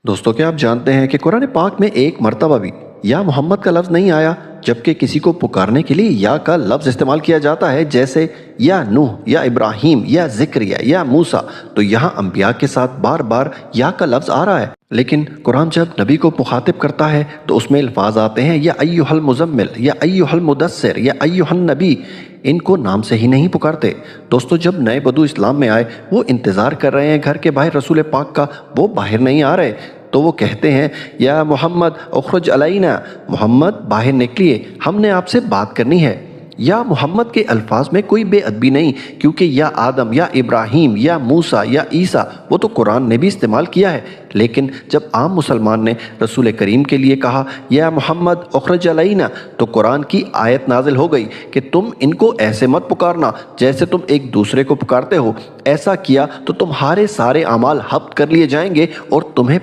दोस्तों, क्या आप जानते हैं कि कुरान पाक में एक मर्तबा भी या मोहम्मद का लफ्ज़ नहीं आया, जबकि किसी को पुकारने के लिए या का लफ्ज़ इस्तेमाल किया जाता है, जैसे या नूह या इब्राहिम या ज़िक्रिया या मूसा। तो यहाँ अंबिया के साथ बार बार या का लफ्ज़ आ रहा है, लेकिन कुरान जब नबी को मुखातिब करता है तो उसमें अल्फाज आते हैं या अय्युहल मुज़म्मिल या अय्युहल मुदस्सिर या अय्युहन नबी। इनको नाम से ही नहीं पुकारते। दोस्तों, जब नए बदू इस्लाम में आए, वो इंतज़ार कर रहे हैं घर के बाहर रसूल पाक का, वो बाहर नहीं आ रहे, तो वो कहते हैं या मोहम्मद उखरुज अलैना, मोहम्मद बाहर निकलिए, हमने आपसे बात करनी है। या मोहम्मद के अल्फाज में कोई बेअदबी नहीं, क्योंकि या आदम या इब्राहीम या मूसा या ईसा वो तो कुरान ने भी इस्तेमाल किया है। लेकिन जब आम मुसलमान ने रसूल करीम के लिए कहा या मोहम्मद उखरुज अलैना, तो कुरान की आयत नाजिल हो गई कि तुम इनको ऐसे मत पुकारना जैसे तुम एक दूसरे को पुकारते हो। ऐसा किया तो तुम्हारे सारे अमाल हब्त कर लिए जाएंगे और तुम्हें